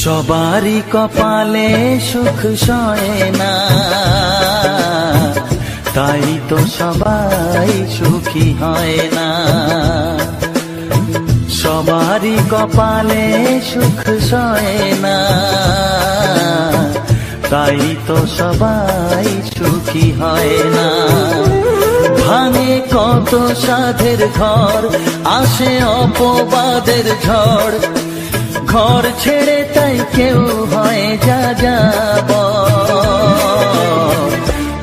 সবারই কপালে সুখ সয় না, তাই তো সবাই সুখী হয় না। সবারই কপালে সুখ সয় না, তাই তো সবাই সুখী হয় না। ভাঙে কত সাধের ঘর, আসে অপবাদের ঝড়, ঘর ছেড়ে তাই কেউ হয় যা যাব।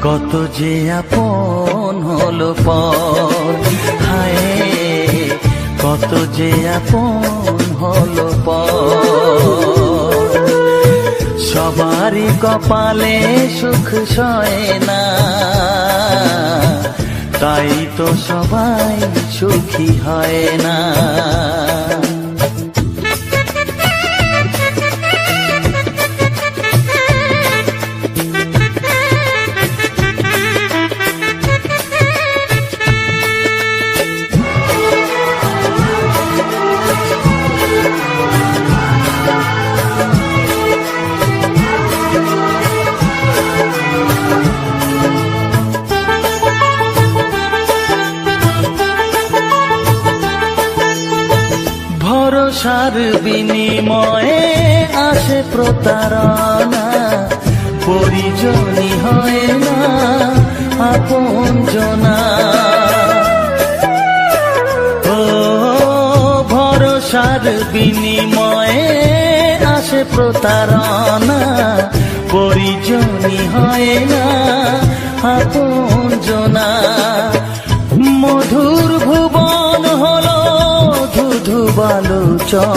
কত যে আপন হলো পর, হায় কত যে আপন হলো পর। সবারই কপালে সুখ সয় না, তাই তো সবাই সুখী হয় না। ভরসার বিনিময়ে আসে প্রতারণা, পরিজনই হয় না আপনজনা। ও ভরসার বিনিময়ে আসে প্রতারণা, পরিজনই হয় না আপনজনা। মধুর ভুবন হলো ধুধু বালুচর,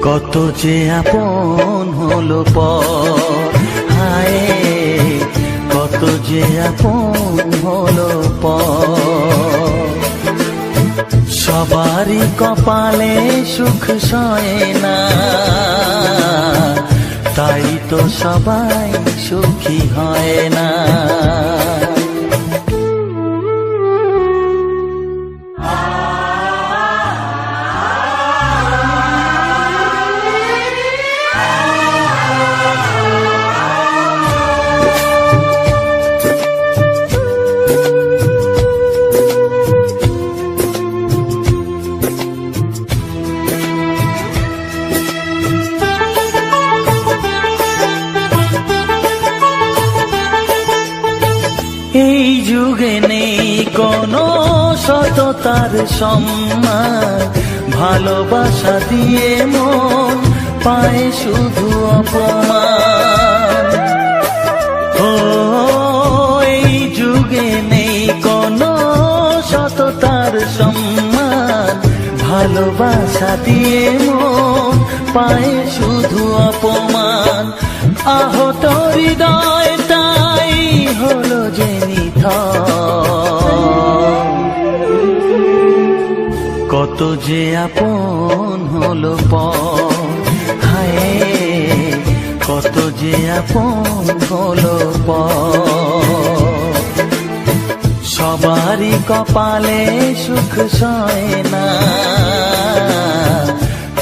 কত যে আপন হলো পর, হায় কত যে আপন হলো পর। সবারই কপালে সুখ সয় না, তাই তো সবাই সুখী হয় না। এই যুগে নেই কোনো সততার সম্মান, ভালোবাসা দিয়ে মন পায় শুধু অপমান। ও এই যুগে নেই কোনো সততার সম্মান, ভালোবাসা দিয়ে মন পায় শুধু অপমান। আহত হৃদয় তাই হলো যে নিথর, কত যে আপন হলো পর, হায় কত যে আপন হলো পর। সবারই কপালে সুখ সয় না,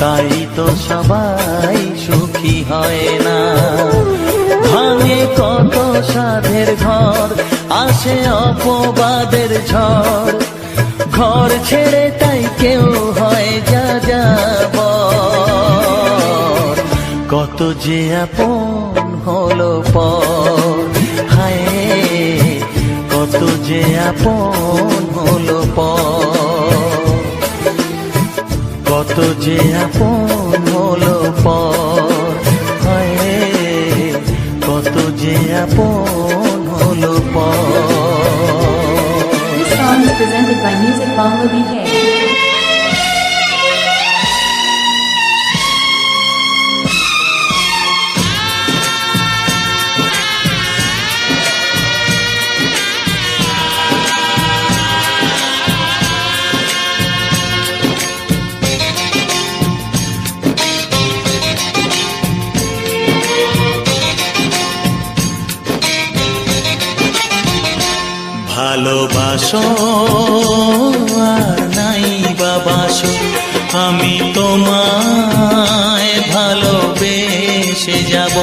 তাই তো সবাই সুখী হয় না। ভাঙে কত সাধের ঘর, আসে অপবাদের ঝড়, ঘর ছেড়ে তাই কেউ হয় যা যাব। কত যে আপন হলো পর, হায় কত যে আপন হলো পর। কত যে আপন হলো পর, হায় কত যে আপন হলো পর। This song is presented by Music Bangla BK. ভালোবাসো আর নাই বাবাসো, আমি তো তোমায় ভালোবেসে যাব।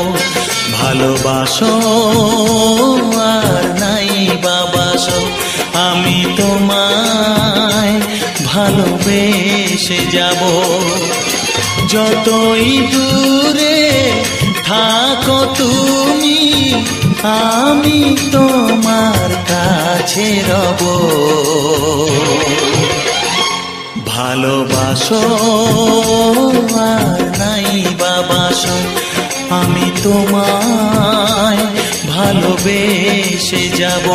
ভালোবাসো আর নাই বাবাসো, আমি তোমায় ভালোবেসে যাব। যতই দূরে থাকো তুমি, আমি তোমার কাছে রব। ভালোবাসো আর নাই বাবাসো, আমি তোমায় ভালোবেসে যাব।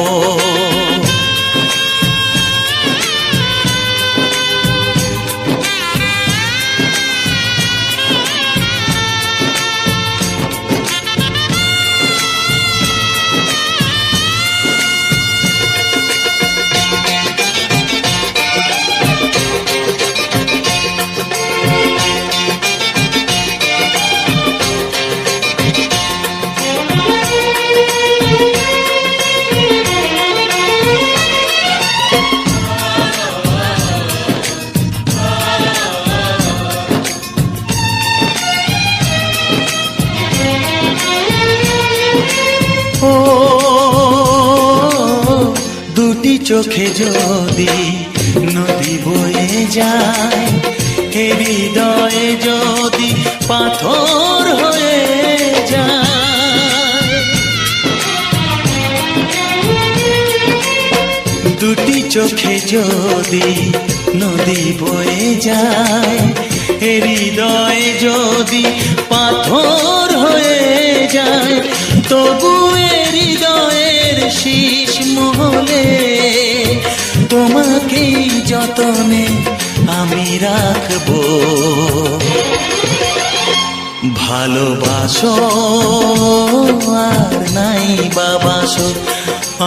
ও দুটি চোখে যদি নদী বয়ে যায়, হৃদয়ে যদি পাথর হয়ে যায়। দুটি চোখে যদি নদী বয়ে যায়, হৃদয়ে যদি পাথর হয়ে যায়, তবু হৃদয়ের শীষ মহলে তোমাকে যতনে আমি রাখবো। ভালোবাসো আর নাই বাবাসো,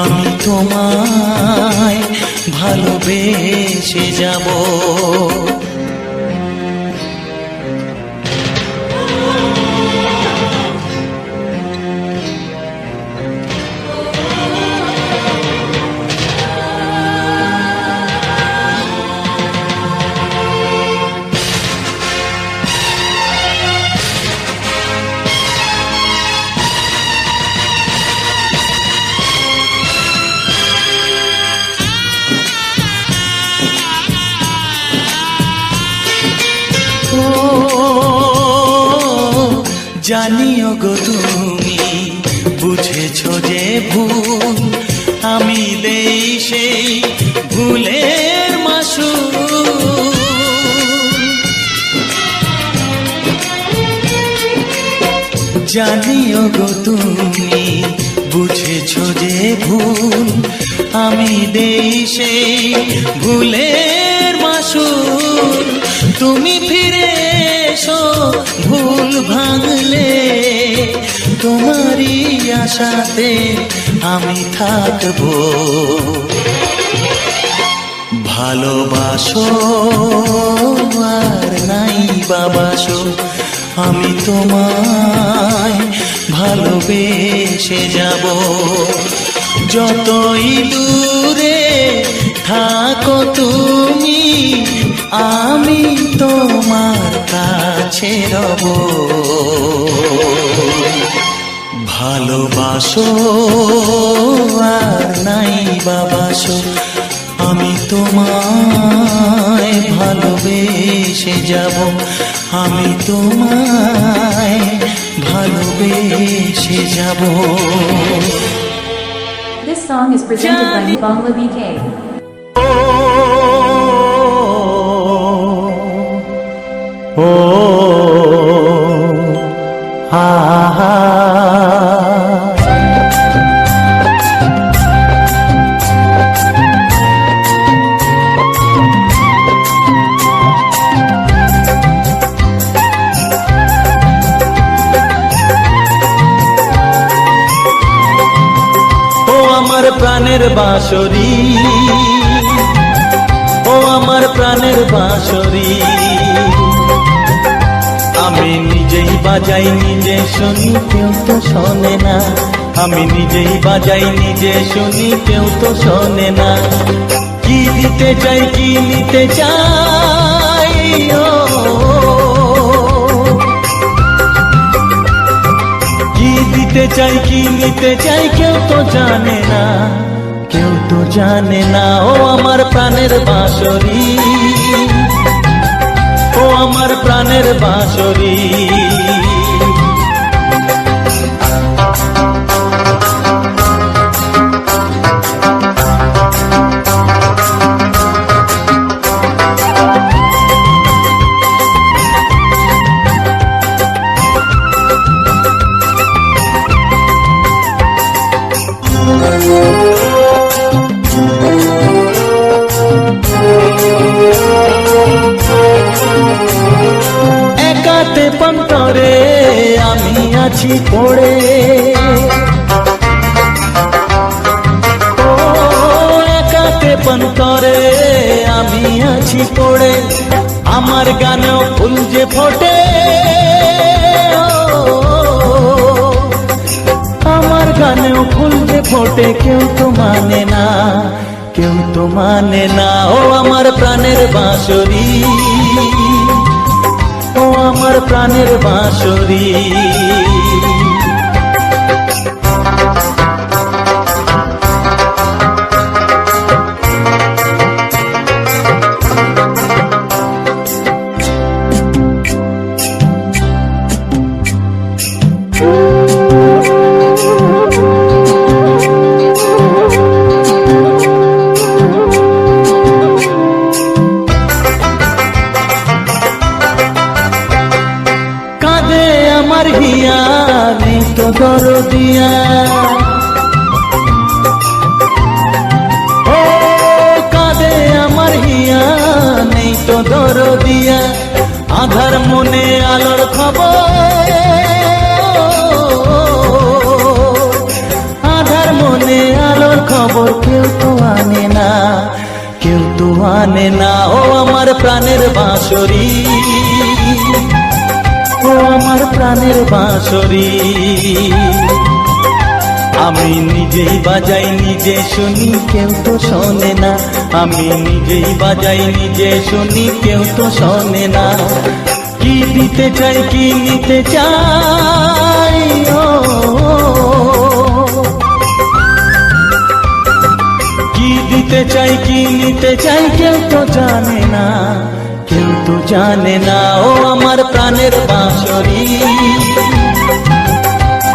আমি তোমায় ভালোবেসে যাব। জানিও গো তুমি বুঝেছো যে ভুল, আমি দেই সেই ভুলের মাসুল। জানিও গো তুমি বুঝেছো যে ভুল, আমি দেই সেই ভুলের মাসুল। তুমি ফিরে এসো ভুল ভাঙলে, তোমারই আশাতে আমি থাকবো। ভালোবাসো আর নাই বাবাসো, আমি তোমায় ভালোবেসে যাব। যতই দূরে থাকো তুমি, আমি তোমার কাছে রব। ভালোবাসো আর নাই বাবাসো, আমি তোমায় ভালোবেসে যাব। আমি তোমায় ভালোবেসে যাব। This song is presented by Bangla BK. ও হা হা প্রাণের বাঁশরি, ও আমার প্রাণের বাঁশরি, আমি নিজেই বাজাই নিজে শুনি কেউ তো শোনে না। আমি নিজেই বাজাই নিজে শুনি কেউ তো শোনে না। কি দিতে চাই কি নিতে চাই ও কি দিতে চাই কি নিতে চাই কেউ তো জানে না, কেউ তো জানে না। ও আমার প্রাণের বাঁশরি, ও আমার প্রাণের বাঁশরি। একাতে পন্তরে আমি আছি পড়ে, ও একাতে পন্তরে আমি আছি পড়ে। আমার গানেও ফুল যে ফোটে, আমার গানেও ফুল যে ফোটে কেউ তো মানে না, কেউ তো মানে না। ও আমার প্রাণের বাঁশরি, ও আমার প্রাণের বাঁশরি। আমার হিয়া নেই তো দরদিয়া, ও কাঁদে আমার হিয়া নেই তো দরদিয়া। আধার মনে আলোর খবর, আধার মনে আলোর খবর কেউ তো আনে না, কেউ তো আনে না। ও আমার প্রাণের বাঁশরি, ও আমার প্রাণের বাঁশরি। আমি নিজেই বাজাই নিজে শুনি কেউ তো শোনে না, আমি নিজেই বাজাই নিজে শুনি কেউ তো শোনে না। কি দিতে চাই কি নিতে চাই, ও কি দিতে চাই কি নিতে চাই কেউ তো জানে না, কেউ তো জানে না। ও আমার প্রাণের বাঁশরি,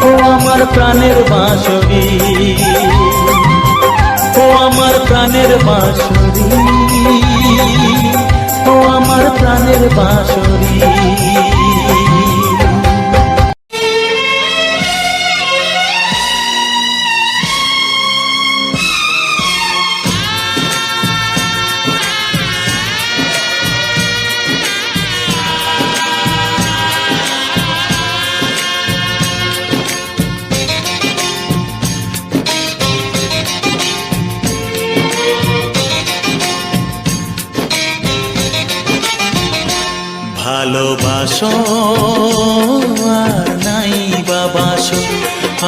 ও আমার প্রাণের বাঁশরি, ও আমার প্রাণের বাঁশরি, ও আমার প্রাণের বাঁশরি। ভালোবাসো আর নাই বাবাসো,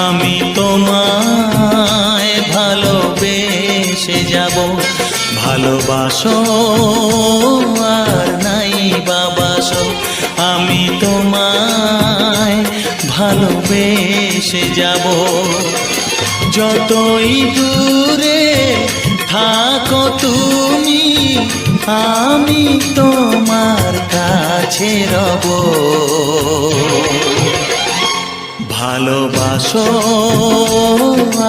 আমি তোমায় ভালোবেসে যাব। ভালোবাসো আর নাই বাবাসো, আমি তোমায় ভালোবেসে যাব। যতই দূরে থাকো তুমি, আমি তোমার কাছে রব। ভালোবাসো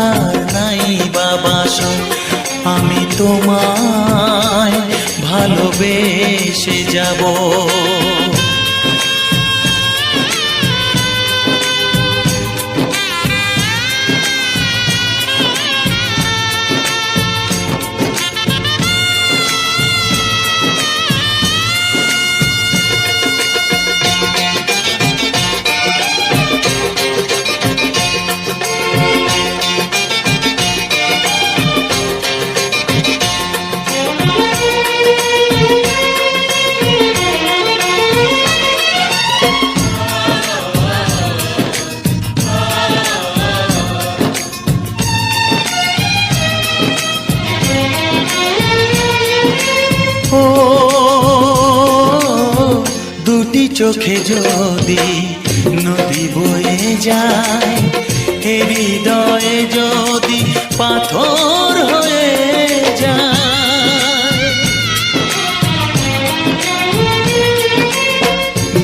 আর নাই বাবাসো, আমি তোমায় ভালোবেসে যাব। দুটি চোখে যদি নদী বয়ে যায়, এ হৃদয়ে যদি পাথর হয়ে যায়,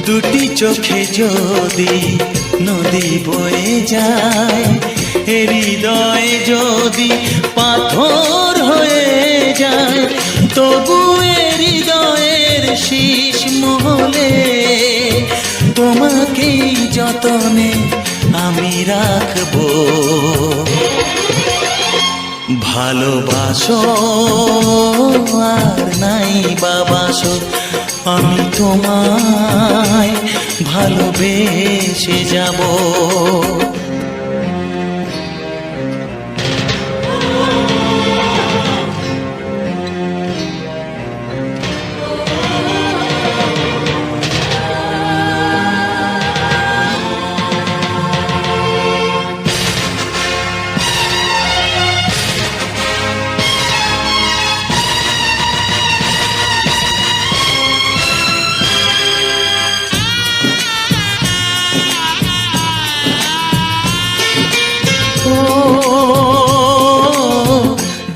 দুটি চোখে যদি নদী বয়ে যায়, এ হৃদয়ে যদি পাথর হয়ে যায়, তবু এ হৃদয়ের শীষ মহলে তোমাকেই যতনে আমি রাখবো। ভালোবাসো আর নাই বাবাসো, আমি তোমায় ভালোবেসে যাব।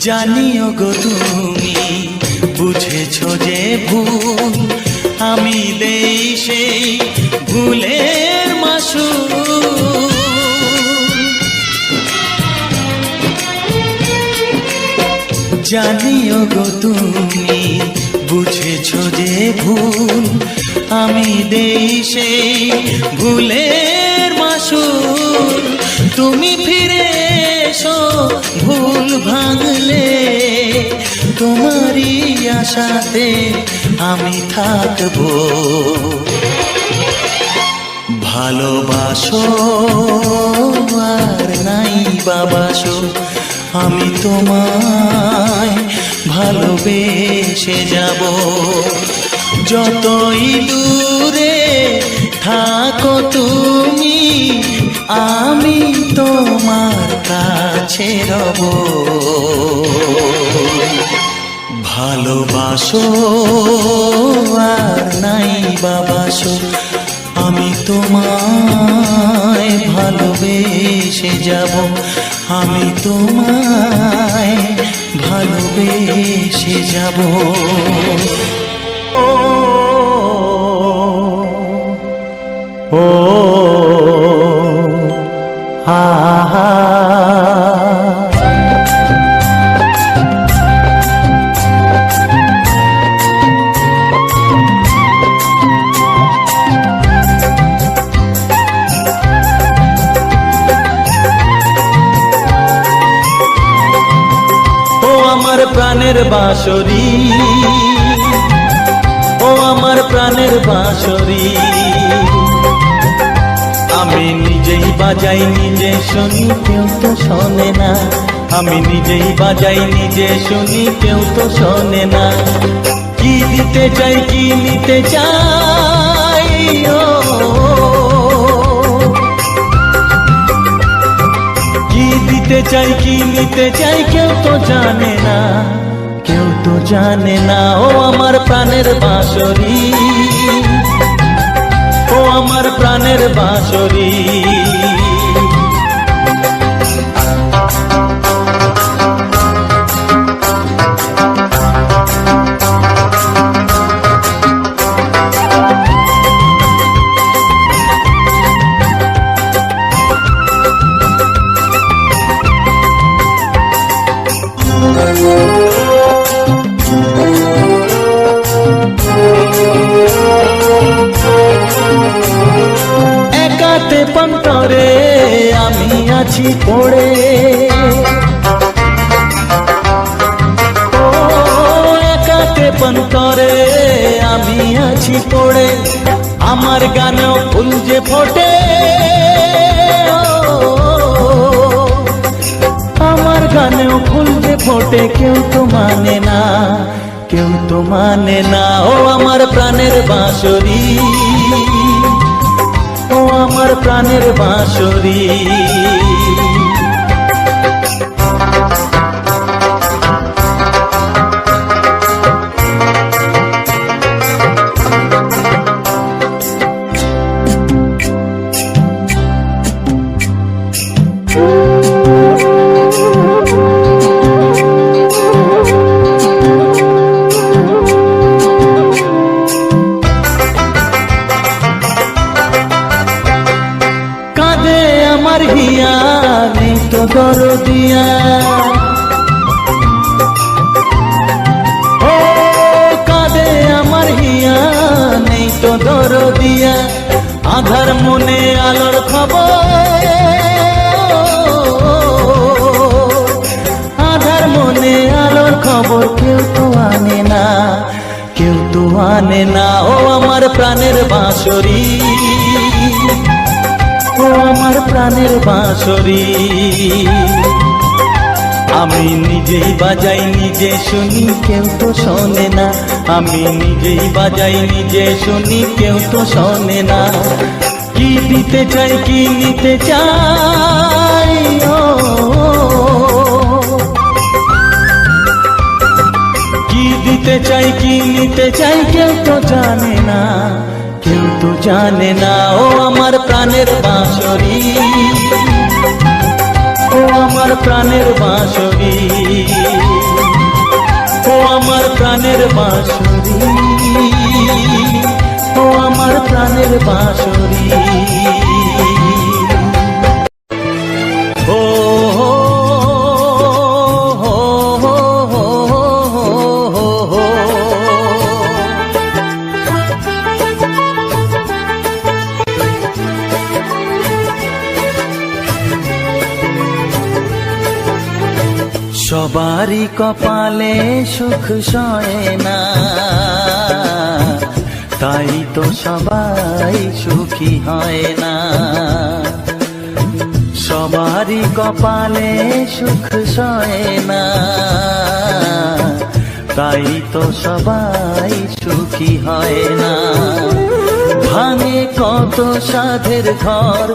জানিও গো তুমি বুঝেছো যে ভুল, আমি দেই সেই ভুলের মাসুল। জানিও গো তুমি বুঝেছো যে ভুল, আমি দেই সেই ভুলের মাসুল। তুমি ফিরে এসো ভুল ভাঙলে, তোমারই আশাতে আমি থাকবো। ভালোবাসো আর নাই বাবাসো, আমি তোমায় ভালোবেসে যাব। যতই দূরে থাকো তুমি, আমি তোমার কাছে রব। ভালোবাসো আর নাই বাবাসো, আমি তোমায় ভালোবেসে যাব। আমি তোমায় ভালোবেসে যাব। ও ও হা হা। আমার প্রাণের বাঁশরি, ও আমার প্রাণের বাঁশরি, আমি নিজেই বাজাই নিজে শুনি কেউ তো শোনে না। আমি নিজেই বাজাই নিজে শুনি কেউ তো শোনে না। কি দিতে চাই কি নিতে চাই, ও কি দিতে চাই কি নিতে চাই কেউ তো জানে না, কেউ তো জানে না। ও আমার প্রাণের বাঁশরি, ও আমার প্রাণের বাঁশরি। একাতে পন্তরে আমি আছি পড়ে, ও একাতে পন্তরে আমি আছি পড়ে। আমার গানেও ফুল যে ফোটে, আমার গানেও ফুল যে ফোটে, কেউ তো মানে না, কেউ তো মানে না। ও আমার প্রাণের বাঁশরি, ও আমার প্রাণের বাঁশরি। দরদিয়া, ও কাঁদে আমার হিয়া, নেই তো দরদিয়া। আধার মনে আলোর খবর, আধার মনে আলোর খবর কেউ তো আনে না, কেউ তো আনে না। ও আমার প্রাণের বাঁশরি, ও আমার প্রাণের বাঁশরি। আমি নিজেই বাজাই নিজে শুনি, কেউ তো শোনে না। আমি নিজেই বাজাই নিজে শুনি, কেউ তো শোনে না। কি দিতে চাই কি নিতে চাই, ও কি দিতে চাই কি নিতে চাই কেউ তো জানে না, কেউ তো জানে না। ও আমার প্রাণের বাঁশরি, ও আমার প্রাণের বাঁশরি, ও আমার প্রাণের বাঁশরি, ও আমার প্রাণের বাঁশরি। ও সবারই কপালে সুখ সয় না, তাই তো সবাই সুখী হয় না। সবারই কপালে সুখ সয় না, তাই তো সবাই সুখী হয় না। ভাঙে কত সাধের ঘর,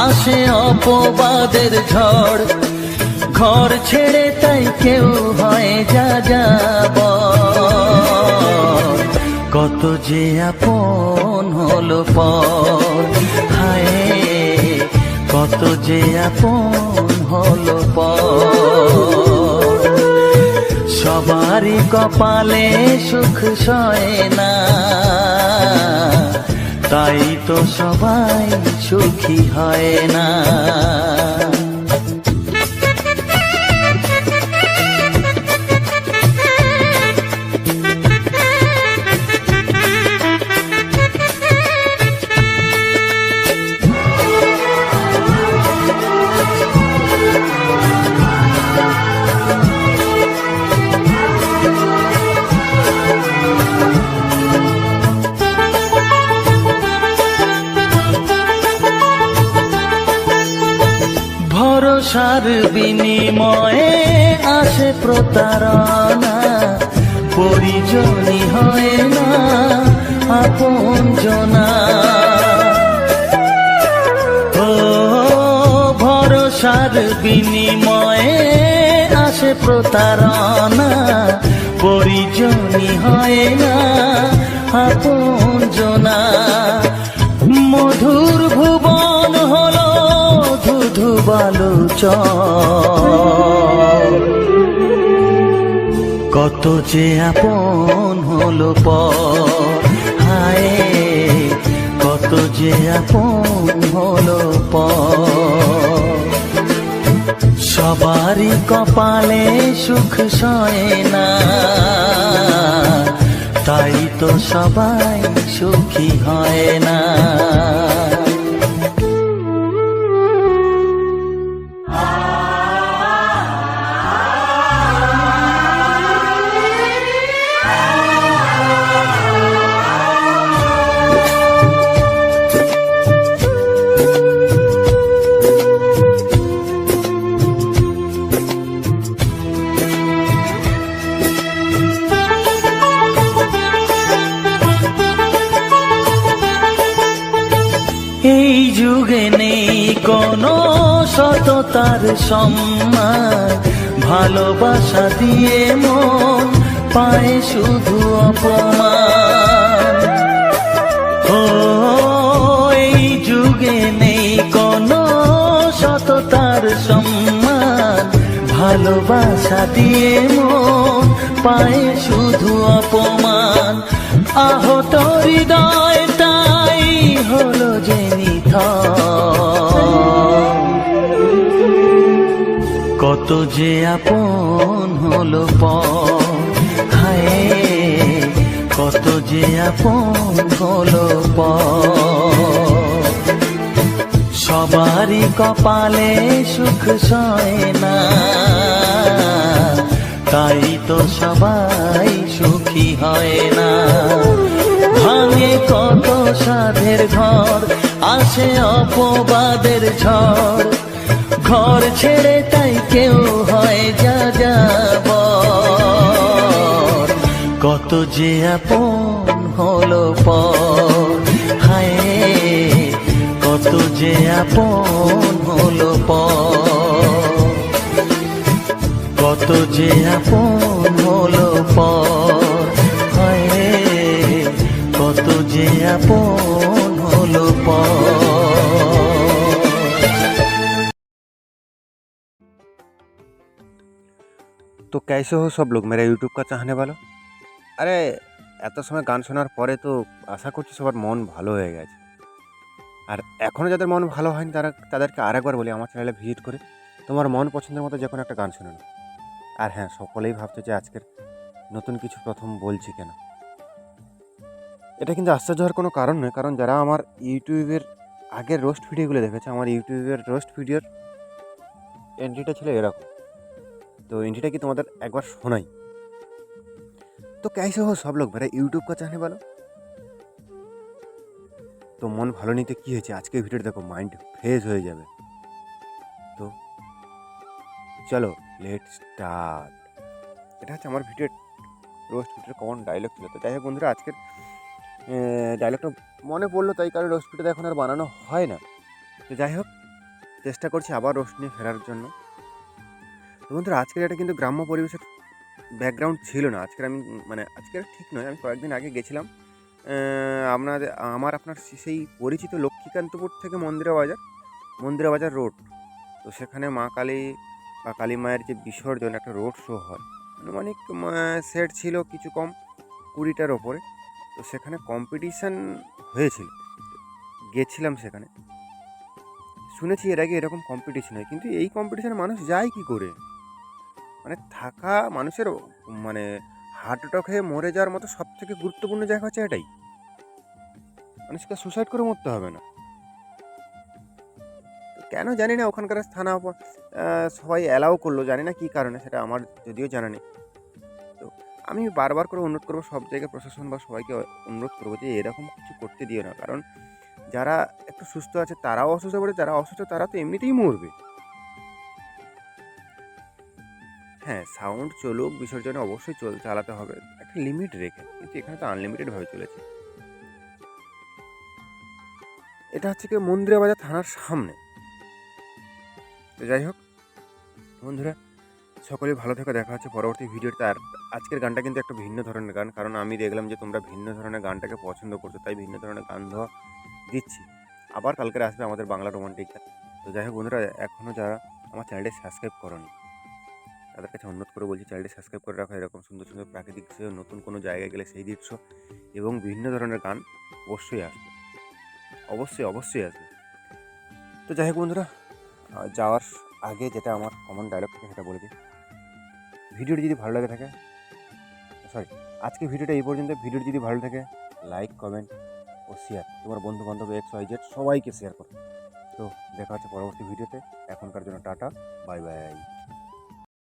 আসে অপবাদের ঝড়। ঘর ছেড়ে তাই কেউ হয় যা যাব, কত যে আপন হলো পর। হায় কত যে আপন হলো পর। সবারই কপালে সুখ সয় না, তাই তো সবাই সুখী হয় না। ভরসার বিনিময়ে আসে প্রতারণা, পরিজনই হয় না আপনজনা। ও ভরসার বিনিময়ে আসে প্রতারণা, পরিজনই হয় না আপনজনা। মধুর ভুবন হলো ধুধু বালুচর, কত যে আপন হলো পর। হায় কত যে আপন হলো পর। সবারই কপালে সুখ সয় না, তাই তো সবাই সুখী হয় না। এই যুগে নেই কোনো সততার সম্মান, ভালোবাসা দিয়ে মন পায় শুধু অপমান। ও এই যুগে নেই কোনো সততার সম্মান, ভালোবাসা দিয়ে মন পায় শুধু অপমান। আহত হৃদয় তাই হলো যে নিথর, কত যে আপন হলো পর, হায় কত যে আপন হলো পর। সবারই কপালে সুখ সয় না, তাই তো সবাই সুখী হয় না। ভাঙে কত সাধের ঘর, আসে অপবাদের ঝড়, ঘর ছেড়ে তাই কেউ হয় যা যাবর। কত যে আপন হলো পর, হায় কত যে আপন হলো পর, কত যে আপন হলো পর, হায় কত যে আপন হলো পর। तो कैसे हो सब लोग मेरा यूट्यूब का चाहने वालों। আরে এত সময় গান শোনার পরে তো আশা করছি সবার মন ভালো হয়ে গেছে। আর এখনও যাদের মন ভালো হয়নি তাদেরকে আরেকবার বলি আমার চ্যানেলে ভিজিট করে তোমার মন পছন্দের মতো যে কোনো একটা গান শুনে নাও। আর হ্যাঁ, সকলেই ভাবছে যে আজকের নতুন কিছু প্রথম বলছি কেন। এটা কিন্তু আশ্চর্য হওয়ার কোনো কারণ নয়, কারণ যারা আমার ইউটিউবের আগের রোস্ট ভিডিওগুলো দেখেছে, আমার ইউটিউবের রোস্ট ভিডিওর এন্ট্রিটা ছিল এরকম। तो एंट्रीটা কি তোমাদের একবার শোনাই। তো कैसे हो सब लोग मेरा यूट्यूब का चाहने वालों। তো মন ভালো নিতে কী হয়েছে, আজকে ভিডিওটা দেখো মাইন্ড ফ্রেশ হয়ে যাবে। তো চলো লেট স্টার্ট। এটা হচ্ছে আমার ভিডিওর রোস্ট ভিডিওর কমন ডায়লগ ছিল। তো যাই হোক বন্ধুরা, আজকের ডায়লগটা মনে পড়লো, তাই কারণ রোস্ট ভিডিওটা এখন আর বানানো হয় না। তো যাই হোক, চেষ্টা করছি আবার রোস্ট নিয়ে ফেরার জন্য। তো বন্ধুরা, আজকের এটা কিন্তু গ্রাম্য পরিবেশের ব্যাকগ্রাউন্ড ছিল না। আজকের ঠিক নয়, আমি কয়েকদিন আগে গেছিলাম আপনার সেই পরিচিত লক্ষ্মীকান্তপুর থেকে মন্দিরা বাজার রোড। তো সেখানে মা কালী বা কালী মায়ের যে বিসর্জন একটা রোড শো হয়, আনুমানিক সেট ছিল কিছু কম 20টার ওপরে। তো সেখানে কম্পিটিশান হয়েছিল, গেছিলাম সেখানে। শুনেছি এর আগে এরকম কম্পিটিশন হয়, কিন্তু এই কম্পিটিশানে মানুষ যায় কী করে? থাকা মানুষের হার্ট অ্যাটাক হয়ে মরে যাওয়ার মতো সব থেকে গুরুত্বপূর্ণ জায়গা হচ্ছে এটাই। মানুষকে সুসাইড করে মরতে হবে না। কেন জানি না, ওখানকার থানা সবাই অ্যালাউ করলো, জানি না কী কারণে, সেটা আমার যদিও জানা নেই। তো আমি বারবার করে অনুরোধ করবো সব জায়গায় প্রশাসন বা সবাইকে অনুরোধ করবো যে এরকম কিছু করতে দিও না, কারণ যারা একটু সুস্থ আছে তারাও অসুস্থ পড়ে, যারা অসুস্থ তারা তো এমনিতেই মরবে। হ্যাঁ, সাউন্ড চলুক, বিসর্জনে অবশ্যই চালাতে হবে একটা লিমিট রেখে, কিন্তু এখানে তো আনলিমিটেডভাবে চলেছে। এটা হচ্ছে কি মন্দিরা বাজার থানার সামনে। তো যাই হোক বন্ধুরা, সকলেই ভালো থেকে দেখা হচ্ছে পরবর্তী ভিডিওতে। আর আজকের গানটা কিন্তু একটা ভিন্ন ধরনের গান, কারণ আমি দেখলাম যে তোমরা ভিন্ন ধরনের গানটাকে পছন্দ করছো, তাই ভিন্ন ধরনের গান দিচ্ছি। আবার কালকের আসবে আমাদের বাংলা রোমান্টিক গান। তো যাই হোক বন্ধুরা, এখনও যারা আমার চ্যানেলটি সাবস্ক্রাইব করোনি তাদের কাছে অনুরোধ করে বলছি চ্যানেলটি সাবস্ক্রাইব করে রাখো। এরকম সুন্দর সুন্দর প্রাকৃতিক দৃশ্য, নতুন কোনো জায়গায় গেলে সেই দৃশ্য এবং বিভিন্ন ধরনের গান অবশ্যই আসবে, অবশ্যই আসবে। তো যাই হোক বন্ধুরা, যাওয়ার আগে যেটা আমার কমন ডায়লগ থাকে সেটা বলে দিই। ভিডিওটি যদি ভালো লাগে থাকে, আজকে ভিডিওটা এই পর্যন্ত। ভিডিওটি যদি ভালো থাকে লাইক, কমেন্ট ও শেয়ার, তোমার বন্ধু বান্ধব XYZ সবাইকে শেয়ার করো। তো দেখা হচ্ছে পরবর্তী ভিডিওতে। এখনকার জন্য টাটা, বাই বাই।